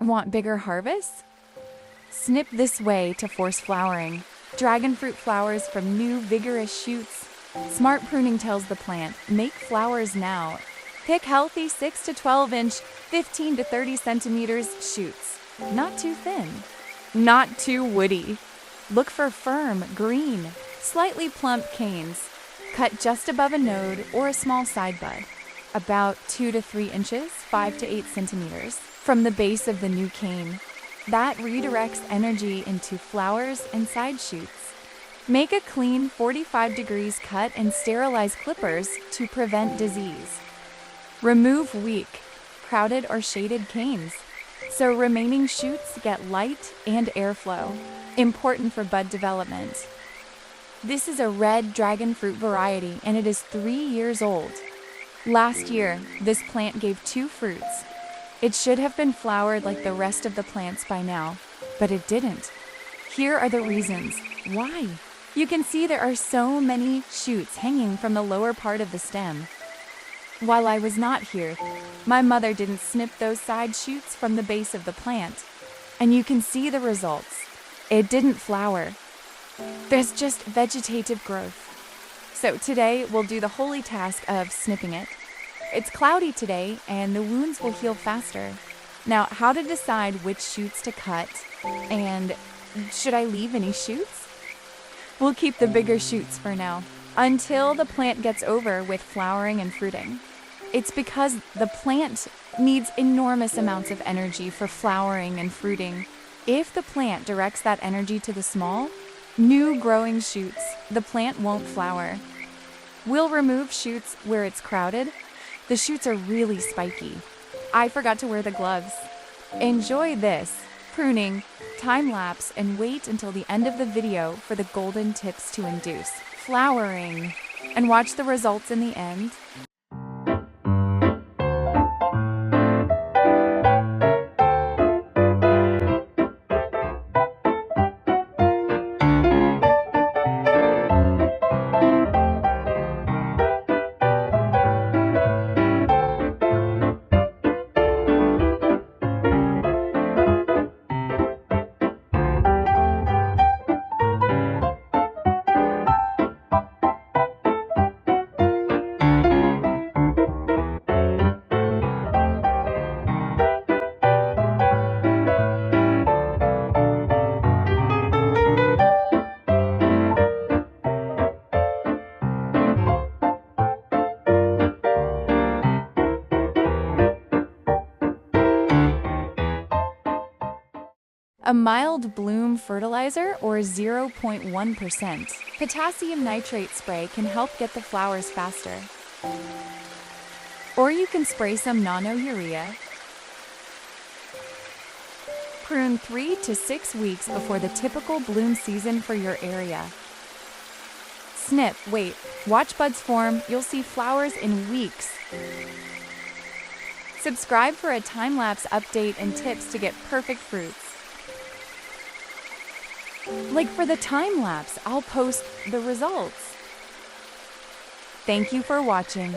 Want bigger harvests? Snip this way to force flowering. Dragonfruit flowers from new, vigorous shoots. Smart pruning tells the plant, make flowers now. Pick healthy 6 to 12 inch, 15 to 30 centimeters shoots. Not too thin. Not too woody. Look for firm, green, slightly plump canes. Cut just above a node or a small side bud. About 2 to 3 inches, 5 to 8 centimeters, from the base of the new cane. That redirects energy into flowers and side shoots. Make a clean 45 degrees cut and sterilize clippers to prevent disease. Remove weak, crowded or shaded canes, so remaining shoots get light and airflow, important for bud development. This is a red dragonfruit variety and it is 3 years old. Last year, this plant gave 2 fruits. It should have been flowered like the rest of the plants by now, but it didn't. Here are the reasons. Why? You can see there are so many shoots hanging from the lower part of the stem. While I was not here, my mother didn't snip those side shoots from the base of the plant, and you can see the results. It didn't flower. There's just vegetative growth. So today we'll do the holy task of snipping it. It's cloudy today and the wounds will heal faster. Now, how to decide which shoots to cut, and should I leave any shoots? We'll keep the bigger shoots for now, until the plant gets over with flowering and fruiting. It's because the plant needs enormous amounts of energy for flowering and fruiting. If the plant directs that energy to the small, new growing shoots, the plant won't flower. We'll remove shoots where it's crowded. The shoots are really spiky. I forgot to wear the gloves. Enjoy this pruning, time lapse, and wait until the end of the video for the golden tips to induce flowering, and watch the results in the end. A mild bloom fertilizer or 0.1% potassium nitrate spray can help get the flowers faster. Or you can spray some nano-urea. Prune 3 to 6 weeks before the typical bloom season for your area. Snip, wait, watch buds form, you'll see flowers in weeks. Subscribe for a time-lapse update and tips to get perfect fruits. Like for the time lapse, I'll post the results. Thank you for watching.